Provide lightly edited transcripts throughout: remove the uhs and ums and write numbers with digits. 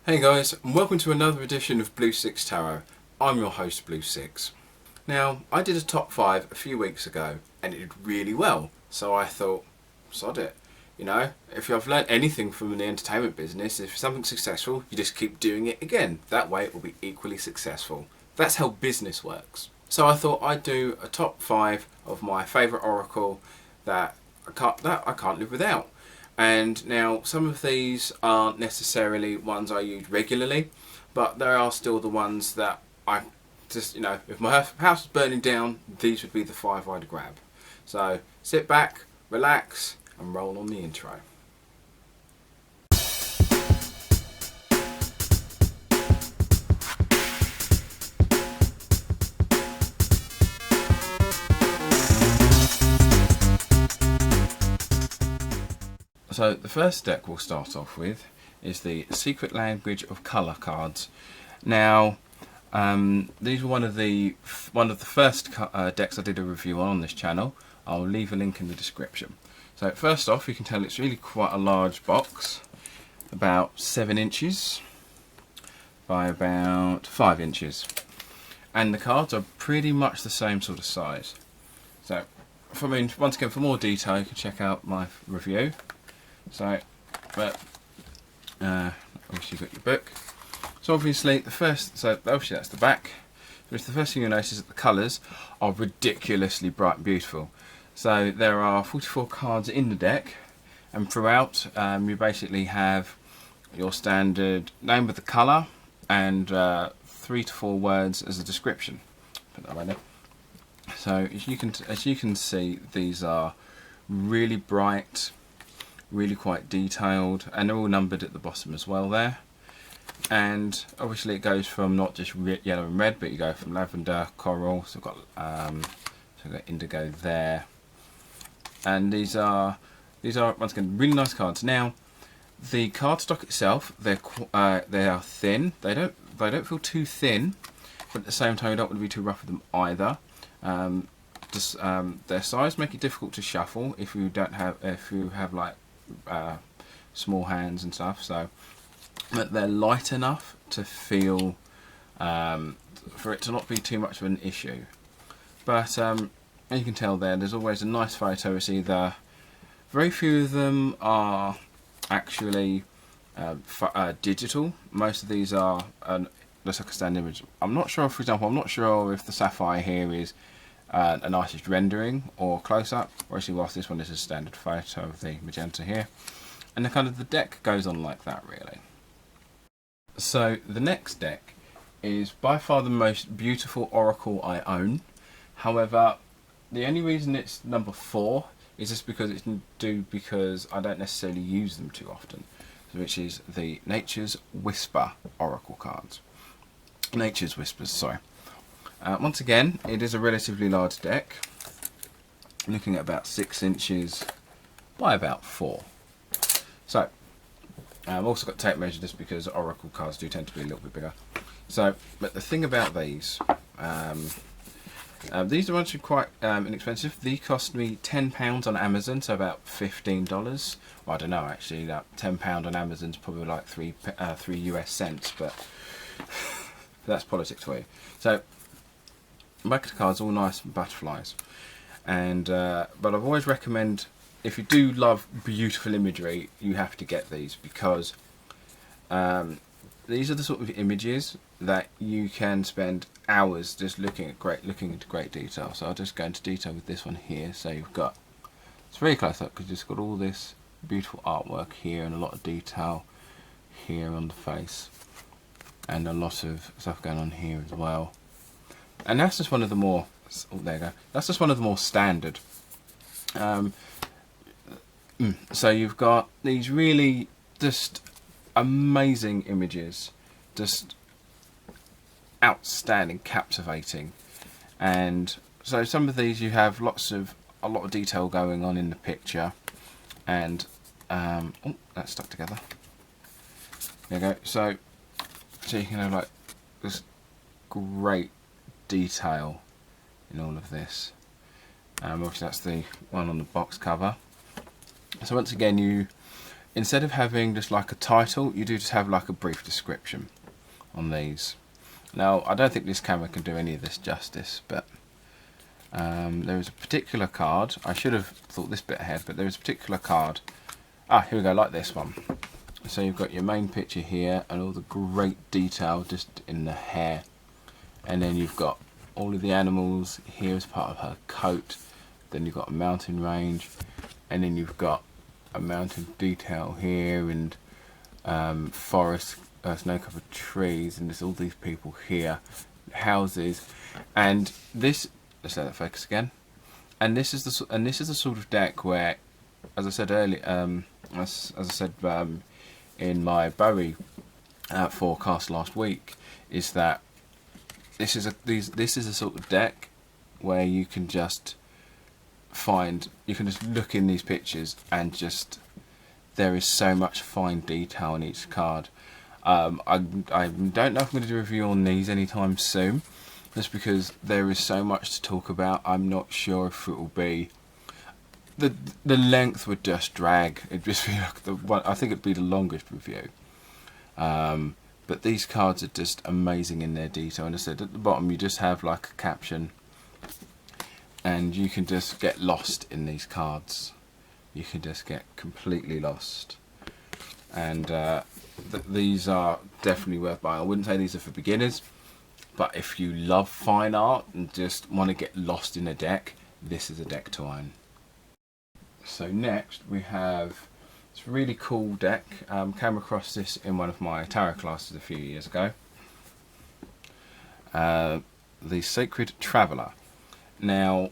Hey guys, and welcome to another edition of Blue Sicx Tarot. I'm your host, Blue Sicx. Now, I did a top 5 a few weeks ago and it did really well, so I thought, sod it. You know, if I've learnt anything from the entertainment business, if something's successful, you just keep doing it again. That way it will be equally successful. That's how business works. So I thought I'd do a top 5 of my favourite oracle that I can't live without. And now some of these aren't necessarily ones I use regularly, but there are still the ones that I just, you know, if my house is burning down, these would be the 5 I'd grab. So sit back, relax, and roll on the intro. So the first deck we'll start off with is the Secret Language of Colour cards. Now, these were one of the first decks I did a review on this channel. I'll leave a link in the description. So first off, you can tell it's really quite a large box, about 7 inches by about 5 inches, and the cards are pretty much the same sort of size. So, once again, for more detail, you can check out my review. So, but obviously you've got your book. So obviously obviously that's the back. Which the first thing you'll notice is that the colours are ridiculously bright and beautiful. So there are 44 cards in the deck, and throughout you basically have your standard name of the colour and 3 to 4 words as a description. Put that right there. So as you can see, these are really bright, really quite detailed, and they're all numbered at the bottom as well there. And obviously it goes from not just yellow and red, but you go from lavender, coral, so we've got indigo there. And these are once again really nice cards. Now the cardstock itself, they are thin. They don't feel too thin, but at the same time you don't want to be too rough with them either. Their size make it difficult to shuffle if you have like small hands and stuff. So, but they're light enough to feel for it to not be too much of an issue. But as you can tell there's always a nice photo. It's either, very few of them are actually digital. Most of these are looks like a standard image. I'm not sure, for example, if the sapphire here is an artist rendering or close-up, or actually whilst this one is a standard photo of the magenta here. And the deck goes on like that, really. So the next deck is by far the most beautiful oracle I own. However, the only reason it's number 4 is just because I don't necessarily use them too often, which is the Nature's Whisper oracle cards. Nature's Whispers, sorry. Once again, it is a relatively large deck, looking at about 6 inches by about 4. So, I've also got tape measure just because oracle cards do tend to be a little bit bigger. So, but the thing about these are actually quite inexpensive. These cost me £10 on Amazon, so about $15. Well, I don't know actually. That £10 on Amazon is probably like 3 US cents, but that's politics for you. So, back of the cards all nice butterflies, and but I've always recommend, if you do love beautiful imagery, you have to get these, because these are the sort of images that you can spend hours just looking into great detail. So I'll just go into detail with this one here. So it's very close up because it's got all this beautiful artwork here and a lot of detail here on the face, and a lot of stuff going on here as well. And that's just one of the more, there you go, that's just one of the more standard. So you've got these really just amazing images, just outstanding, captivating. And so some of these you have a lot of detail going on in the picture, and oh, that's stuck together. There you go. So you can have like this great detail in all of this. Obviously that's the one on the box cover. So once again, instead of having just like a title, you do just have like a brief description on these. Now, I don't think this camera can do any of this justice, but there is a particular card. I should have thought this bit ahead, but there is a particular card. Here we go, like this one. So you've got your main picture here and all the great detail just in the hair. And then you've got all of the animals here as part of her coat. Then you've got a mountain range. And then you've got a mountain detail here and forest, snow-covered trees, and there's all these people here, houses, and this. Let's let that focus again. And this is the sort of deck where, as I said earlier, as I said in my Bowie forecast last week, is that this is a sort of deck where you can just look in these pictures and just, there is so much fine detail in each card. I don't know if I'm going to do a review on these anytime soon, just because there is so much to talk about. I'm not sure if it will be, the length would just drag. It'd just be like the one, I think it'd be the longest review. But these cards are just amazing in their detail. And I said at the bottom you just have like a caption, and you can just get lost in these cards. You can just get completely lost. And these are definitely worth buying. I wouldn't say these are for beginners, but if you love fine art and just want to get lost in a deck, this is a deck to own. So next we have this really cool deck. Came across this in one of my tarot classes a few years ago. The Sacred Traveller. Now,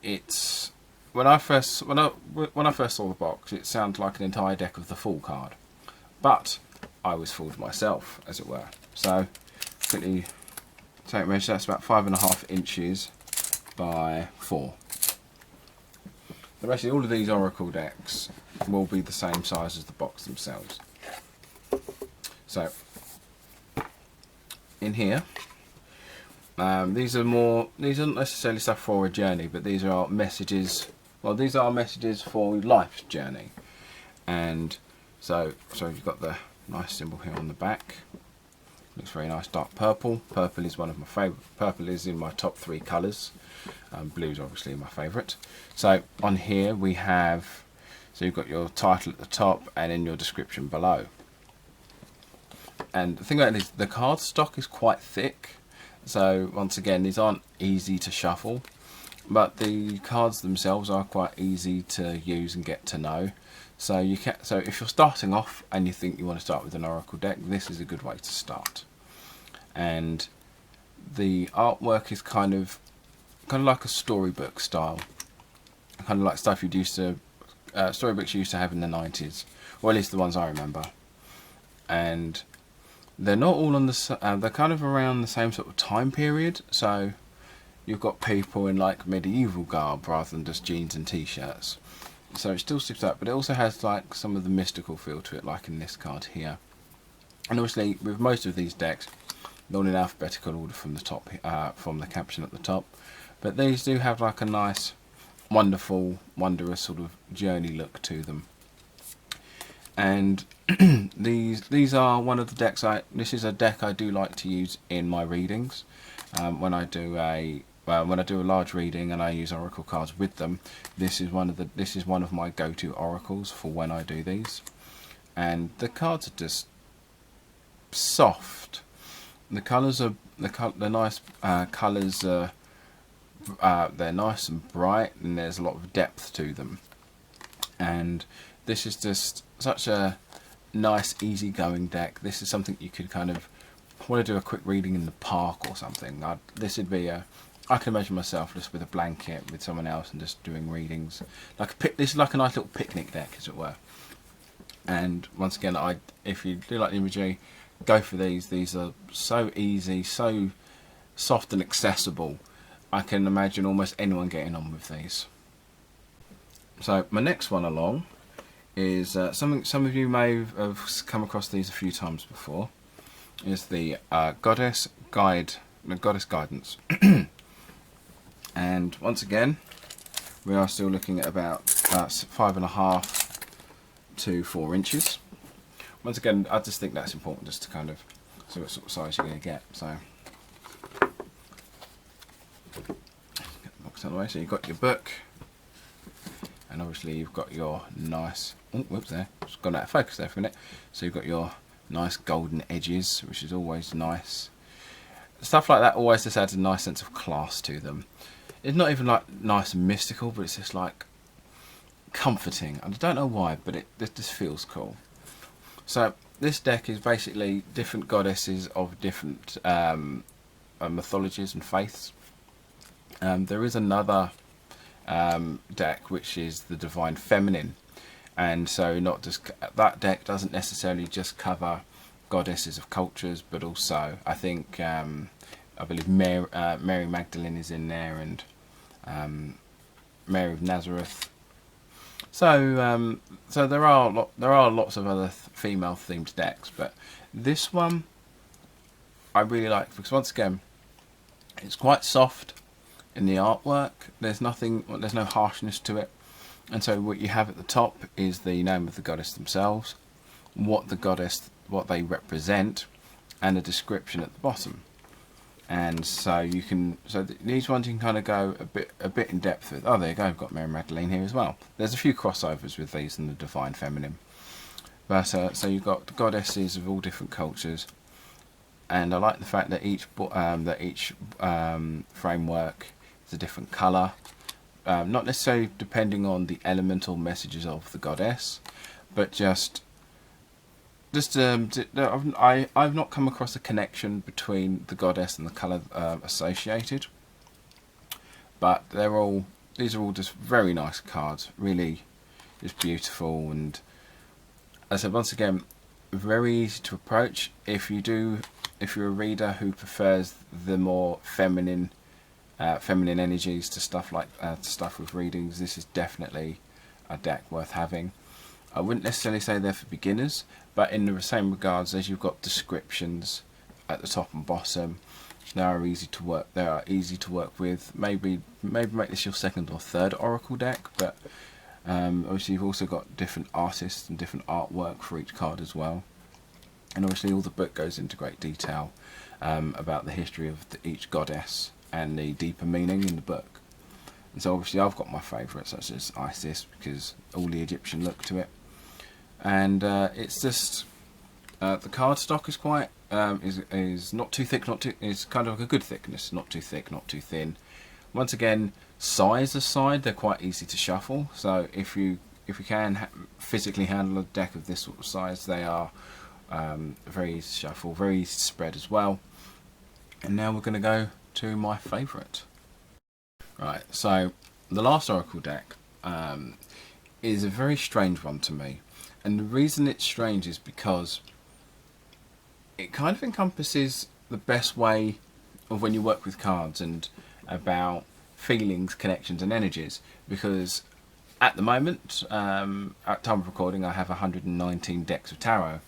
it's when I first saw the box, it sounded like an entire deck of the Fool card, but I was fooled myself, as it were. So quickly take a measure. That's about 5.5 inches by 4. So basically, all of these Oracle decks will be the same size as the box themselves. So in here. These aren't necessarily stuff for a journey, but these are messages. Well, these are messages for life's journey. And so you've got the nice symbol here on the back. Looks very nice, dark purple. Purple is one of my favourite. Purple is in my top 3 colours. Blue's obviously my favourite. So on here we have, so you've got your title at the top and then your description below. And the thing about it is the card stock is quite thick. So once again, these aren't easy to shuffle, but the cards themselves are quite easy to use and get to know. So if you're starting off and you think you want to start with an Oracle deck, this is a good way to start. And the artwork is kind of like a storybook style, kind of like stuff you'd used to storybooks you used to have in the 90s, or at least the ones I remember. And they're not all on the they're kind of around the same sort of time period. So you've got people in like medieval garb rather than just jeans and t-shirts. So it still sticks out, but it also has like some of the mystical feel to it, like in this card here. And obviously with most of these decks, they're all in alphabetical order from the top, from the caption at the top. But these do have like a nice, wonderful, wondrous sort of journey look to them. And these are one of the decks this is a deck I do like to use in my readings. When I do a large reading and I use oracle cards with them, this is one of my go-to oracles for when I do these. And the cards are just soft. The colours are the nice colours. They're nice and bright, and there's a lot of depth to them. And this is just such a nice, easy-going deck. This is something you could kind of want to do a quick reading in the park or something. This would be I can imagine myself just with a blanket with someone else and just doing readings. This is like a nice little picnic deck, as it were. And once again, if you do like the imagery, go for these. These are so easy, so soft and accessible. I can imagine almost anyone getting on with these. So my next one along is something some of you may have come across these a few times before. Is the Goddess Guidance. And once again, we are still looking at about 5.5 to 4 inches. Once again, I just think that's important just to kind of see what sort of size you're going to get. So, get the box out of the way. So you've got your book, and obviously you've got your nice, oh, whoops there, just gone out of focus there for a minute. So you've got your nice golden edges, which is always nice. Stuff like that always just adds a nice sense of class to them. It's not even like nice and mystical, but it's just like comforting. I don't know why, but it just feels cool. So this deck is basically different goddesses of different mythologies and faiths. There is another deck which is the Divine Feminine, and so not just that deck doesn't necessarily just cover goddesses of cultures, but also I think I believe Mary Magdalene is in there, and Mary of Nazareth. So so there are lots of other female themed decks, but this one I really like because once again it's quite soft in the artwork. There's no harshness to it, and so what you have at the top is the name of the goddess themselves, what they represent, and a description at the bottom. And so these ones you can kind of go a bit in depth with. Oh, there you go, I've got Mary Magdalene here as well. There's a few crossovers with these and the Divine Feminine. But so you've got goddesses of all different cultures, and I like the fact that each framework is a different colour, not necessarily depending on the elemental messages of the goddess, but I've not come across a connection between the goddess and the colour associated, but these are all just very nice cards, really just beautiful, and as I said, once again, very easy to approach. If you're a reader who prefers the more feminine energies to stuff with readings, this is definitely a deck worth having. I wouldn't necessarily say they're for beginners, but in the same regards as you've got descriptions at the top and bottom, they are easy to work with. Maybe make this your second or third Oracle deck, but obviously you've also got different artists and different artwork for each card as well. And obviously all the book goes into great detail about the history of each goddess and the deeper meaning in the book. And so obviously I've got my favourites, such as Isis, because all the Egyptian look to it. And it's just the card stock is quite is not too thick, is kind of like a good thickness, not too thick, not too thin. Once again, size aside, they're quite easy to shuffle. So if you can physically handle a deck of this sort of size, they are very easy to shuffle, very easy to spread as well. And now we're going to go to my favourite. Right, so the last Oracle deck is a very strange one to me. And the reason it's strange is because it kind of encompasses the best way of when you work with cards and about feelings, connections and energies. Because at the moment, at time of recording, I have 119 decks of tarot.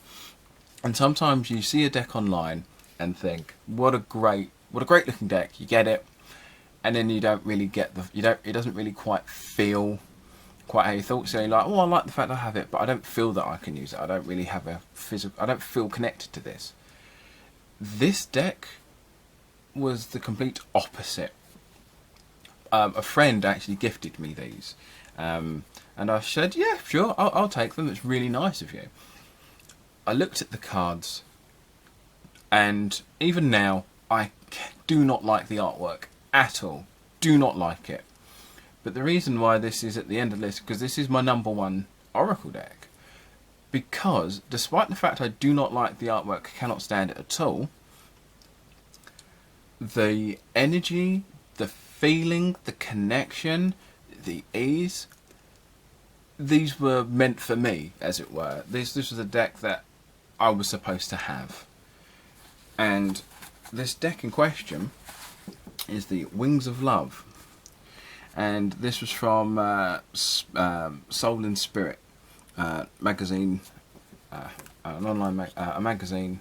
And sometimes you see a deck online and think, what a great looking deck, you get it. And then you don't really get it doesn't really quite feel quite how you thought. So you're like, oh, I like the fact I have it, but I don't feel that I can use it. I don't really have I don't feel connected to this. This deck was the complete opposite. A friend actually gifted me these. And I said, yeah, sure, I'll take them. It's really nice of you. I looked at the cards, and even now, I do not like the artwork at all. Do not like it. But the reason why this is at the end of the list, because this is my #1 Oracle deck. Because, despite the fact I do not like the artwork, cannot stand it at all, the energy, the feeling, the connection, the ease, these were meant for me, as it were. This was a deck that I was supposed to have. And this deck in question is the Wings of Love. And this was from Soul and Spirit magazine, an online magazine,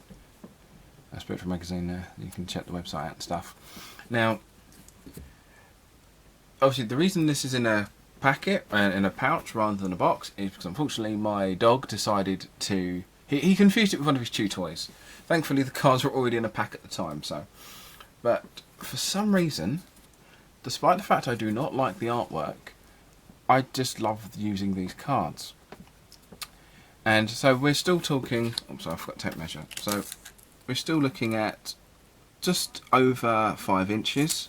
a spiritual magazine there. You can check the website out and stuff. Now, obviously the reason this is in a packet and in a pouch rather than a box is because unfortunately my dog decided to... He confused it with one of his chew toys. Thankfully the cards were already in a pack at the time, so... But for some reason, despite the fact I do not like the artwork, I just love using these cards. And so we're still talking... Oh, sorry, I forgot tape measure. So we're still looking at just over 5 inches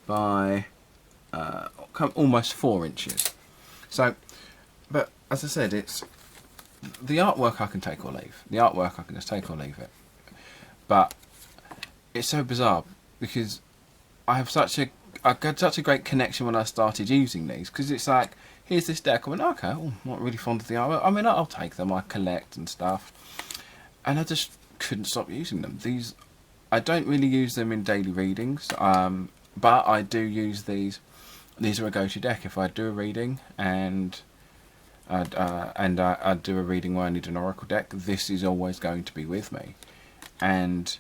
by almost 4 inches. So, but as I said, it's the artwork I can take or leave. The artwork I can just take or leave it. But it's so bizarre because I had such a great connection when I started using these, because it's like, here's this deck. I went, okay, I'm not really fond of the artwork. I mean, I'll take them. I collect and stuff, and I just couldn't stop using them. These, I don't really use them in daily readings, but I do use these. These are a go-to deck if I do a reading and I do a reading where I need an oracle deck. This is always going to be with me, and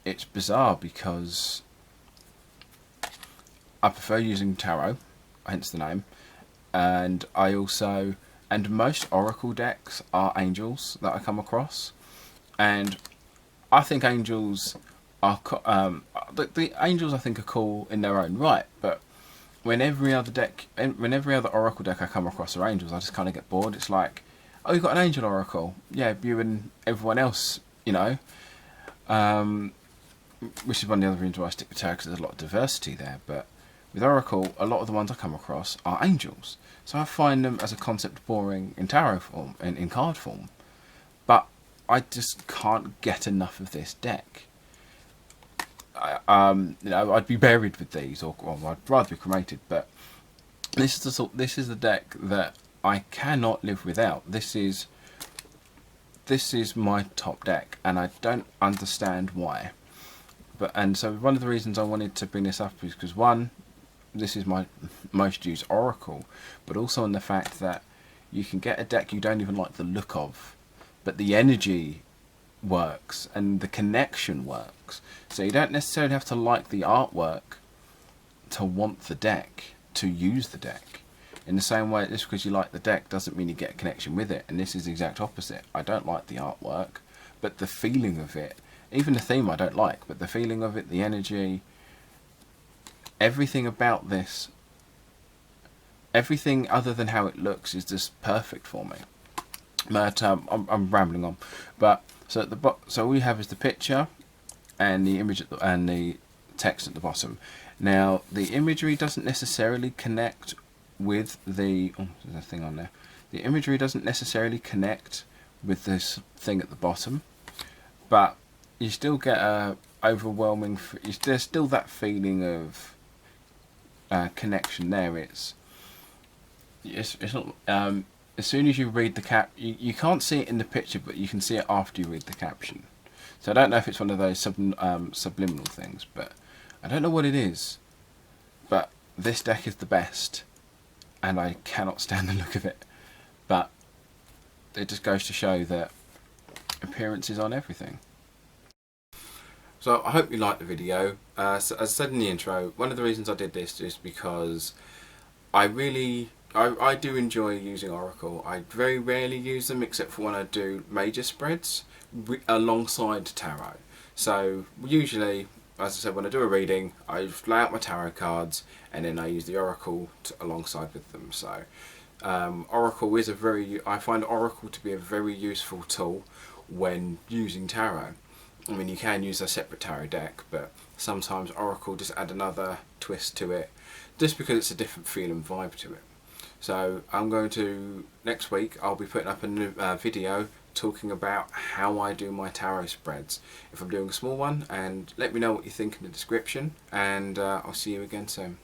it's bizarre because I prefer using tarot, hence the name, and most oracle decks are angels that I come across, and I think angels are the angels I think are cool in their own right, but when every other oracle deck I come across are angels, I just kind of get bored. It's like, oh, you've got an angel oracle, yeah, you and everyone else, you know. Which is one of the other reasons why I stick with tarot, because there's a lot of diversity there. But with oracle, a lot of the ones I come across are angels, so I find them as a concept boring in tarot form and in card form. But I just can't get enough of this deck. You know, I'd be buried with these, or I'd rather be cremated. But this is the deck that I cannot live without. This is my top deck, and I don't understand why. And so one of the reasons I wanted to bring this up is because, one, this is my most used oracle, but also on the fact that you can get a deck you don't even like the look of, but the energy works and the connection works. So you don't necessarily have to like the artwork to want the deck, to use the deck. In the same way, just because you like the deck doesn't mean you get a connection with it, and this is the exact opposite. I don't like the artwork, but the feeling of it, even the theme I don't like, but the feeling of it, the energy, everything about this, everything other than how it looks is just perfect for me. But I'm rambling on. But so all we have is the picture and the image and the text at the bottom. Now the imagery doesn't necessarily connect with the... Oh, there's a thing on there. The imagery doesn't necessarily connect with this thing at the bottom, but you still get a overwhelming... There's still that feeling of connection there. It's not... as soon as you read the you can't see it in the picture, but you can see it after you read the caption. So I don't know if it's one of those subliminal things, but I don't know what it is. But this deck is the best, and I cannot stand the look of it. But it just goes to show that appearance is on everything. So I hope you liked the video. So as I said in the intro, one of the reasons I did this is because I do enjoy using oracle. I very rarely use them except for when I do major spreads alongside tarot. So usually, as I said, when I do a reading, I lay out my tarot cards and then I use the oracle alongside with them. So oracle is I find oracle to be a very useful tool when using tarot. I mean, you can use a separate tarot deck, but sometimes oracle just add another twist to it, just because it's a different feel and vibe to it. So next week I'll be putting up a new video talking about how I do my tarot spreads, if I'm doing a small one, and let me know what you think in the description, and I'll see you again soon.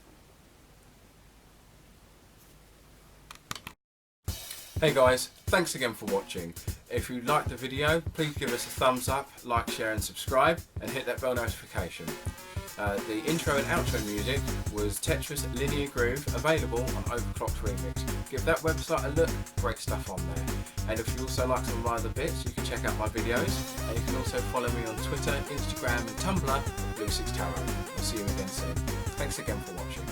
Hey guys, thanks again for watching. If you liked the video, please give us a thumbs up, like, share and subscribe, and hit that bell notification. The intro and outro music was Tetris Linear Groove, available on Overclocked Remix. Give that website a look, great stuff on there. And if you also like some of my other bits, you can check out my videos, and you can also follow me on Twitter, Instagram and Tumblr, Sicx Tarot. I'll see you again soon. Thanks again for watching.